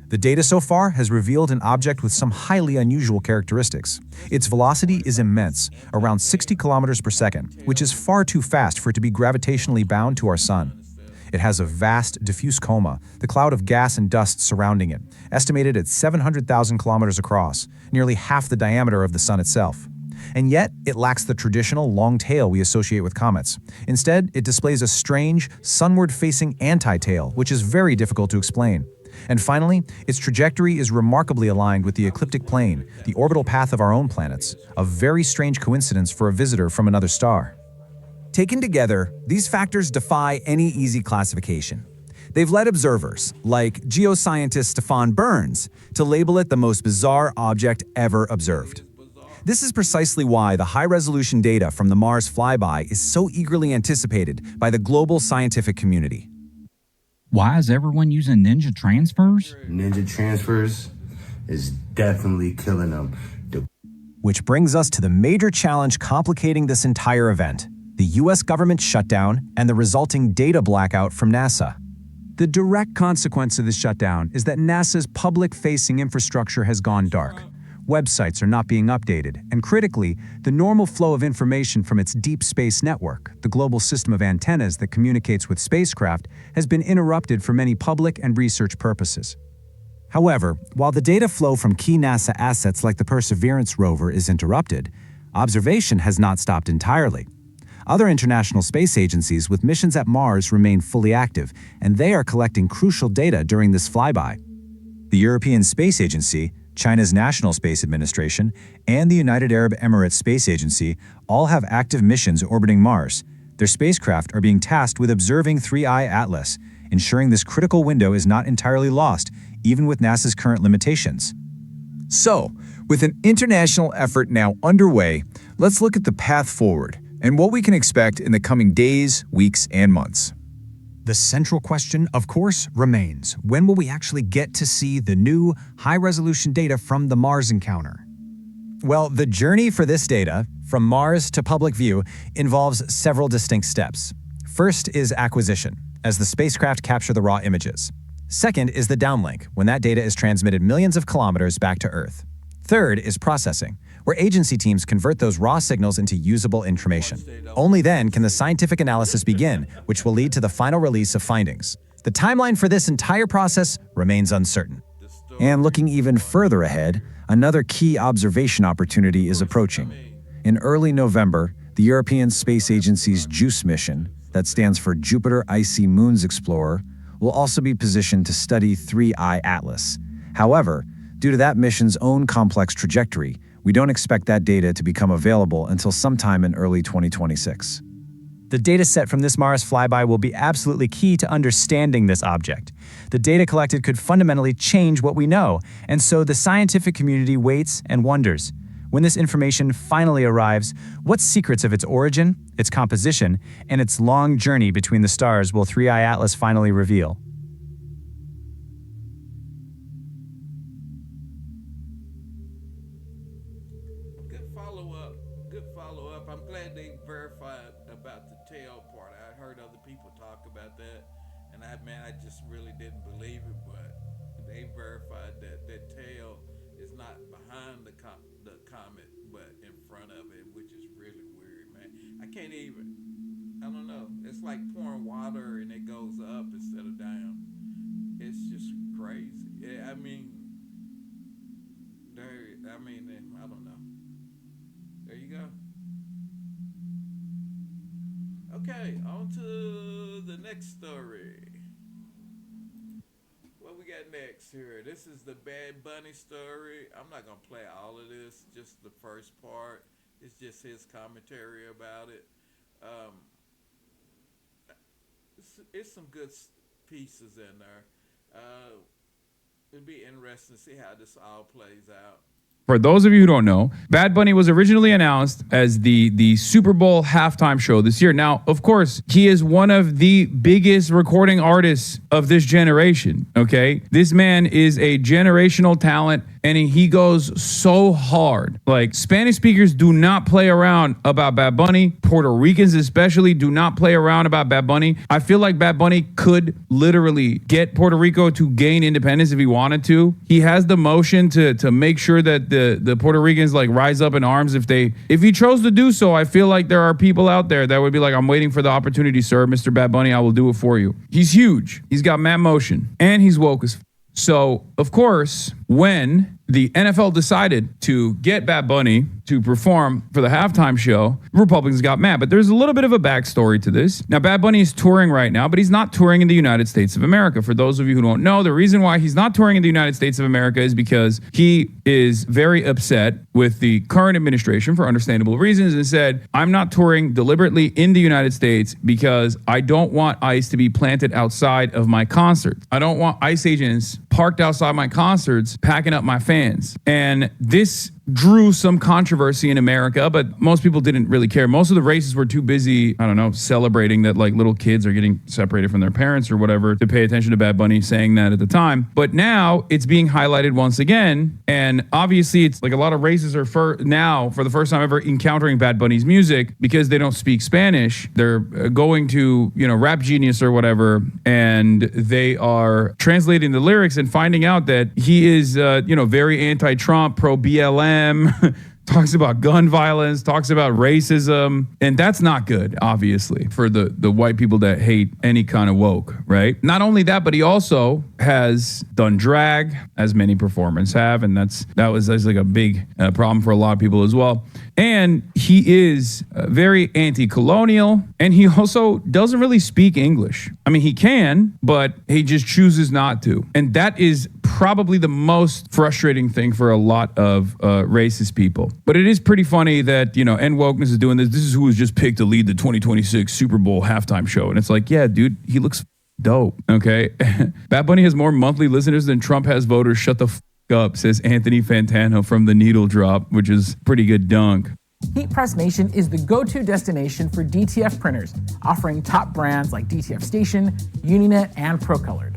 The data so far has revealed an object with some highly unusual characteristics. Its velocity is immense, around 60 kilometers per second, which is far too fast for it to be gravitationally bound to our sun. It has a vast, diffuse coma, the cloud of gas and dust surrounding it, estimated at 700,000 kilometers across, nearly half the diameter of the sun itself. And yet, it lacks the traditional long tail we associate with comets. Instead, it displays a strange, sunward-facing anti-tail, which is very difficult to explain. And finally, its trajectory is remarkably aligned with the ecliptic plane, the orbital path of our own planets, a very strange coincidence for a visitor from another star. Taken together, these factors defy any easy classification. They've led observers, like geoscientist Stefan Burns, to label it the most bizarre object ever observed. This is precisely why the high-resolution data from the Mars flyby is so eagerly anticipated by the global scientific community. Why is everyone using ninja transfers? Ninja transfers is definitely killing them. Which brings us to the major challenge complicating this entire event: the US government shutdown and the resulting data blackout from NASA. The direct consequence of this shutdown is that NASA's public-facing infrastructure has gone dark. Websites are not being updated, and critically, the normal flow of information from its deep space network, the global system of antennas that communicates with spacecraft, has been interrupted for many public and research purposes. However, while the data flow from key NASA assets like the Perseverance rover is interrupted, observation has not stopped entirely. Other international space agencies with missions at Mars remain fully active, and they are collecting crucial data during this flyby. The European Space Agency, China's National Space Administration, and the United Arab Emirates Space Agency all have active missions orbiting Mars. Their spacecraft are being tasked with observing 3I Atlas, ensuring this critical window is not entirely lost, even with NASA's current limitations. So, with an international effort now underway, let's look at the path forward and what we can expect in the coming days, weeks, and months. The central question, of course, remains: when will we actually get to see the new, high-resolution data from the Mars encounter? Well, the journey for this data, from Mars to public view, involves several distinct steps. First is acquisition, as the spacecraft capture the raw images. Second is the downlink, when that data is transmitted millions of kilometers back to Earth. Third is processing, where agency teams convert those raw signals into usable information. Only then can the scientific analysis begin, which will lead to the final release of findings. The timeline for this entire process remains uncertain. And looking even further ahead, another key observation opportunity is approaching. In early November, the European Space Agency's JUICE mission, that stands for Jupiter Icy Moons Explorer, will also be positioned to study 3I Atlas. However, due to that mission's own complex trajectory, we don't expect that data to become available until sometime in early 2026. The dataset from this Mars flyby will be absolutely key to understanding this object. The data collected could fundamentally change what we know, and so the scientific community waits and wonders. When this information finally arrives, what secrets of its origin, its composition, and its long journey between the stars will 3I Atlas finally reveal? Good follow-up. I'm glad they verified about the tail part. I heard other people talk about that, and I just really didn't believe it, but they verified that that tail is not behind the comet, but in front of it, which is really weird, man. I don't know. It's like pouring water and it goes up instead of down. It's just crazy. I don't know. There you go. Okay, on to the next story. What we got next here? This is the Bad Bunny story. I'm not going to play all of this, just the first part. It's just his commentary about it. It's some good pieces in there. It'd be interesting to see how this all plays out. For those of you who don't know, Bad Bunny was originally announced as the Super Bowl halftime show this year. Now, of course, he is one of the biggest recording artists of this generation, okay? This man is a generational talent, and he goes so hard. Like, Spanish speakers do not play around about Bad Bunny. Puerto Ricans especially do not play around about Bad Bunny. I feel like Bad Bunny could literally get Puerto Rico to gain independence if he wanted to. He has the motion to make sure that the Puerto Ricans like rise up in arms if he chose to do so. I feel like there are people out there that would be like, I'm waiting for the opportunity, sir. Mr. Bad Bunny, I will do it for you. He's huge. He's got mad motion, and he's woke as so, of course, when the NFL decided to get Bad Bunny to perform for the halftime show, Republicans got mad. But there's a little bit of a backstory to this. Now, Bad Bunny is touring right now, but he's not touring in the United States of America. For those of you who don't know, the reason why he's not touring in the United States of America is because he is very upset with the current administration for understandable reasons and said, I'm not touring deliberately in the United States because I don't want ICE to be planted outside of my concerts. I don't want ICE agents parked outside my concerts packing up my fans. And this drew some controversy in America, but most people didn't really care. Most of the racists were too busy, I don't know, celebrating that like little kids are getting separated from their parents or whatever to pay attention to Bad Bunny saying that at the time. But now it's being highlighted once again. And obviously it's like a lot of racists are for the first time ever encountering Bad Bunny's music because they don't speak Spanish. They're going to, Rap Genius or whatever, and they are translating the lyrics and finding out that he is, very anti-Trump, pro-BLM, talks about gun violence, talks about racism, and that's not good, obviously, for the white people that hate any kind of woke, right? Not only that, but he also has done drag, as many performers have, and that was like a big problem for a lot of people as well. And he is very anti-colonial, and he also doesn't really speak English. I mean, he can, but he just chooses not to. And that is probably the most frustrating thing for a lot of racist people. But it is pretty funny that, End Wokeness is doing this. This is who was just picked to lead the 2026 Super Bowl halftime show. And it's like, yeah, dude, he looks dope, okay? Bad Bunny has more monthly listeners than Trump has voters. Shut the up, says Anthony Fantano from The Needle Drop, which is pretty good dunk. Heat Press Nation is the go-to destination for DTF printers, offering top brands like DTF Station, Uninet, and ProColored.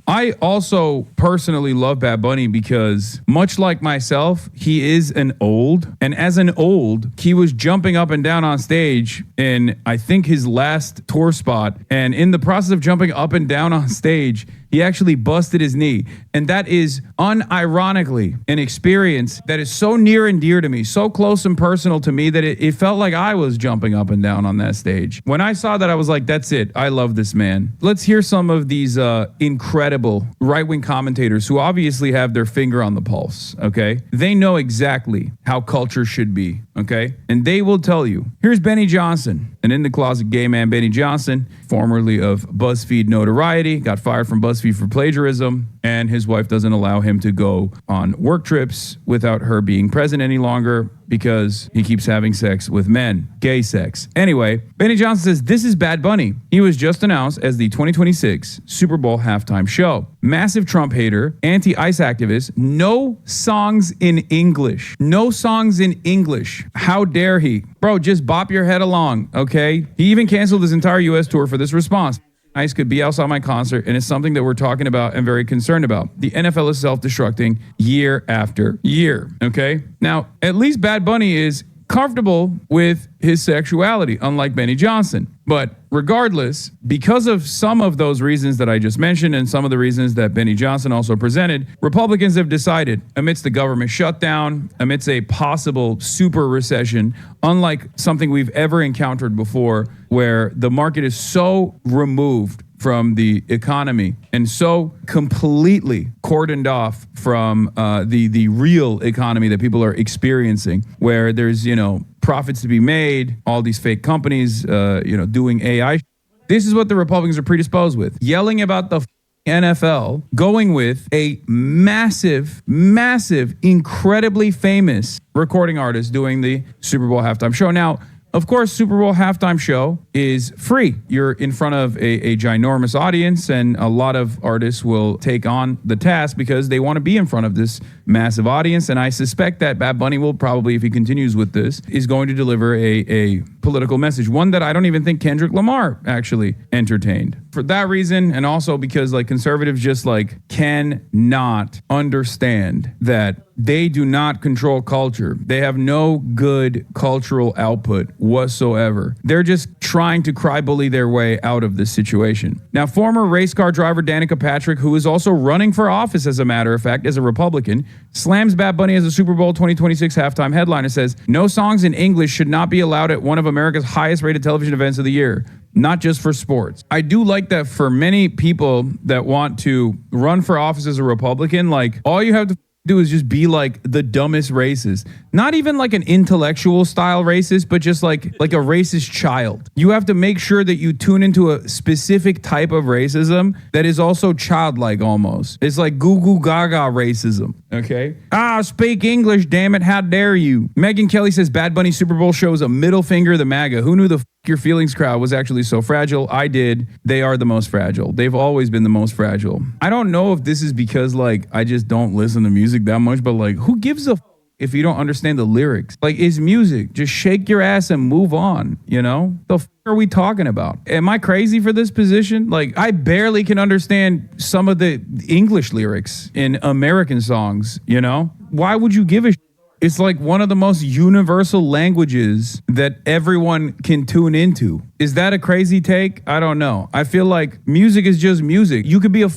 I also personally love Bad Bunny because, much like myself, he is an old. And as an old, he was jumping up and down on stage in, I think, his last tour spot. And in the process of jumping up and down on stage, he actually busted his knee. And that is unironically an experience that is so near and dear to me, so close and personal to me that it felt like I was jumping up and down on that stage. When I saw that, I was like, that's it. I love this man. Let's hear some of these incredible right-wing commentators who obviously have their finger on the pulse, okay? They know exactly how culture should be, okay? And they will tell you. Here's Benny Johnson, an in-the-closet gay man, Benny Johnson, formerly of BuzzFeed notoriety, got fired from BuzzFeed for plagiarism, and his wife doesn't allow him to go on work trips without her being present any longer because he keeps having sex with men, gay sex. Anyway, Benny Johnson says, this is Bad Bunny. He was just announced as the 2026 Super Bowl halftime show. Massive Trump hater, anti-ICE activist, no songs in English. No songs in English. How dare he? Bro, just bop your head along, okay? He even canceled his entire U.S. tour for this response. ICE could be outside my concert, and it's something that we're talking about and very concerned about. The NFL is self-destructing year after year, okay? Now, at least Bad Bunny is comfortable with his sexuality, unlike Benny Johnson. But regardless, because of some of those reasons that I just mentioned and some of the reasons that Benny Johnson also presented, Republicans have decided, amidst the government shutdown, amidst a possible super recession, unlike something we've ever encountered before, where the market is so removed from the economy and so completely cordoned off from the real economy that people are experiencing, where there's, profits to be made, all these fake companies, doing AI. This is what the Republicans are predisposed with. Yelling about the NFL, going with a massive, incredibly famous recording artist doing the Super Bowl halftime show. Now, of course, Super Bowl halftime show is free. You're in front of a ginormous audience, and a lot of artists will take on the task because they want to be in front of this massive audience. And I suspect that Bad Bunny will probably, if he continues with this, is going to deliver a political message, one that I don't even think Kendrick Lamar actually entertained. For that reason, and also because like conservatives just like cannot understand that they do not control culture. They have no good cultural output whatsoever. They're just trying to cry bully their way out of this situation. Now, former race car driver Danica Patrick, who is also running for office, as a matter of fact, as a Republican, slams Bad Bunny as a Super Bowl 2026 halftime headliner, says, no songs in English should not be allowed at one of America's highest rated television events of the year. Not just for sports. I do like that for many people that want to run for office as a Republican, like all you have to do is just be like the dumbest racist. Not even like an intellectual style racist, but just like a racist child. You have to make sure that you tune into a specific type of racism that is also childlike almost. It's like goo goo gaga racism. Okay. Speak English, damn it. How dare you? Megyn Kelly says Bad Bunny Super Bowl shows a middle finger to the MAGA. Who knew the your feelings crowd was actually so fragile? I did. They are the most fragile. They've always been the most fragile. I don't know if this is because like I just don't listen to music that much, but like who gives a if you don't understand the lyrics? Like, it's music. Just shake your ass and move on, you know? The are we talking about? Am I crazy for this position? Like, I barely can understand some of the English lyrics in American songs, you know? Why would you give a It's like one of the most universal languages that everyone can tune into. Is that a crazy take? I don't know. I feel like music is just music. You could be a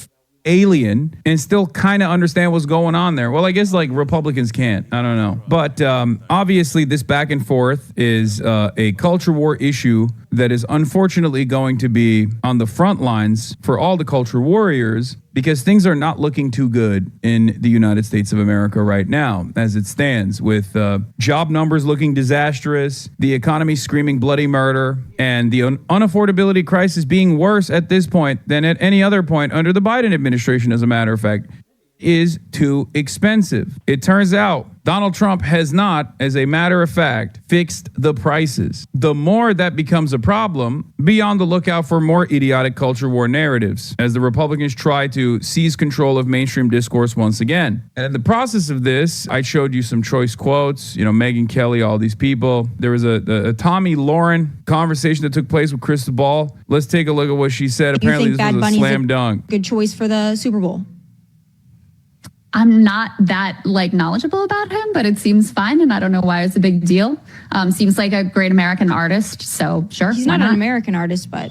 alien and still kind of understand what's going on there. Well, I guess like Republicans can't. I don't know. But obviously this back and forth is a culture war issue that is unfortunately going to be on the front lines for all the culture warriors, because things are not looking too good in the United States of America right now as it stands, with job numbers looking disastrous, the economy screaming bloody murder, and the unaffordability crisis being worse at this point than at any other point under the Biden administration, as a matter of fact, is too expensive. It turns out Donald Trump has not, as a matter of fact, fixed the prices. The more that becomes a problem, be on the lookout for more idiotic culture war narratives as the Republicans try to seize control of mainstream discourse once again. And in the process of this, I showed you some choice quotes, you know, Megyn Kelly, all these people. There was a Tommy Lauren conversation that took place with Krista Ball. Let's take a look at what she said. Apparently this was a slam dunk. Good choice for the Super Bowl. I'm not that knowledgeable about him, but it seems fine, and I don't know why it's a big deal. Seems like a great American artist, so sure. He's not an American artist, but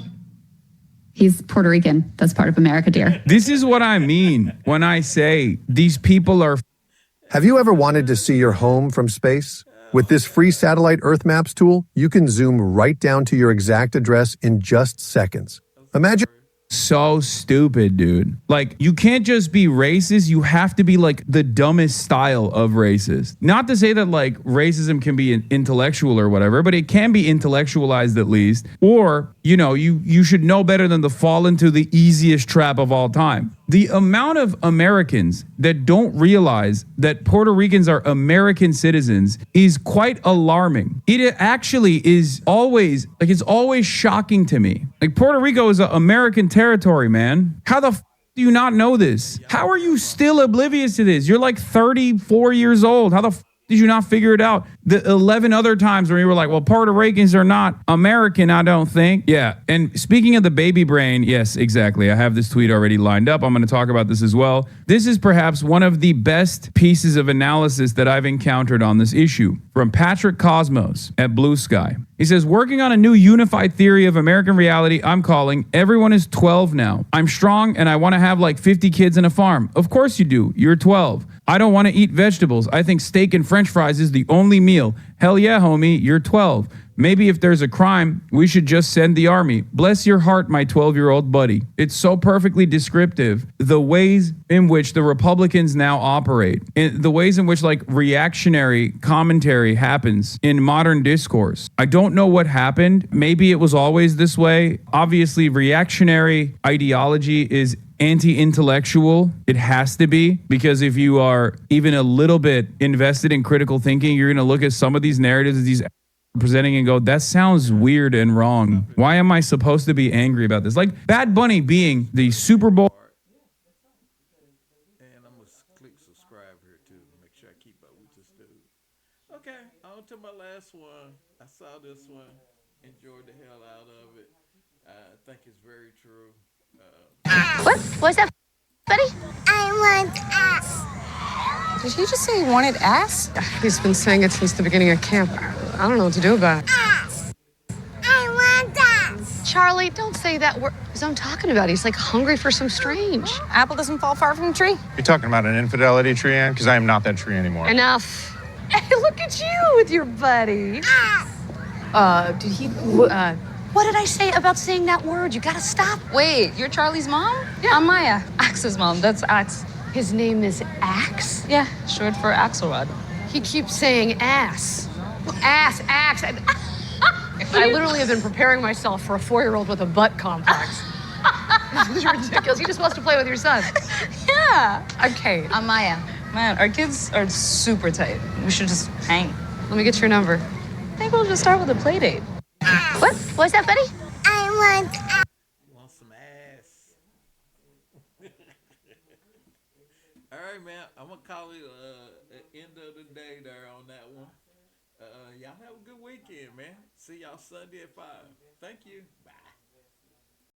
he's Puerto Rican. That's part of America, dear. This is what I mean when I say these people are. Have you ever wanted to see your home from space? With this free satellite Earth Maps tool, you can zoom right down to your exact address in just seconds. Imagine. So stupid, dude. Like, you can't just be racist. You have to be like the dumbest style of racist. Not to say that like racism can be intellectual or whatever, but it can be intellectualized at least. Or, you know, you should know better than to fall into the easiest trap of all time. The amount of Americans that don't realize that Puerto Ricans are American citizens is quite alarming. It actually is always, like, it's always shocking to me. Like, Puerto Rico is an American territory, man. How the do you not know this? How are you still oblivious to this? You're like 34 years old. How the did you not figure it out? The 11 other times where you were like, well, Puerto Ricans are not American, I don't think. Yeah. And speaking of the baby brain, yes, exactly. I have this tweet already lined up. I'm going to talk about this as well. This is perhaps one of the best pieces of analysis that I've encountered on this issue from Patrick Cosmos at Blue Sky. He says, working on a new unified theory of American reality, I'm calling everyone is 12 now. I'm strong and I want to have like 50 kids and a farm. Of course you do. You're 12. I don't want to eat vegetables. I think steak and French fries is the only meal. Hell yeah, homie, you're 12. Maybe if there's a crime, we should just send the army. Bless your heart, my 12-year-old buddy. It's so perfectly descriptive, the ways in which the Republicans now operate, and the ways in which like reactionary commentary happens in modern discourse. I don't know what happened. Maybe it was always this way. Obviously, reactionary ideology is anti-intellectual. It has to be, because if you are even a little bit invested in critical thinking, you're going to look at some of these narratives as these presenting and go, that sounds weird and wrong. Why am I supposed to be angry about this? Like Bad Bunny being the Super Bowl. And I'm going to click subscribe here too to make sure I keep up with this dude. Okay, on to my last one. I saw this one, enjoyed the hell out of it. I think it's very true. What? What's that, buddy? I want ass. Did he just say he wanted ass? He's been saying it since the beginning of camp. I don't know what to do about it. Ass. I want ass. Charlie, don't say that word. Because I'm talking about. He's like hungry for some strange. Apple doesn't fall far from the tree. You're talking about an infidelity tree, Ann? Because I am not that tree anymore. Enough. Hey, look at you with your buddy. Did he... what did I say about saying that word? You gotta stop. Wait, you're Charlie's mom? Yeah. I'm Maya, Axe's mom. That's Axe. His name is Axe? Yeah, short for Axelrod. He keeps saying ass. Ass, axe. I literally have been preparing myself for a 4-year-old with a butt complex. This is ridiculous. You just wants to play with your son. Yeah. Okay. I'm Maya. Man, our kids are super tight. We should just hang. Let me get your number. I think we'll just start with a play date. What? What's that, buddy? I want ass. Want some ass. All right, man. I'm going to call it the end of the day there on that one. Y'all have a good weekend, man. See y'all Sunday at 5. Thank you. Bye.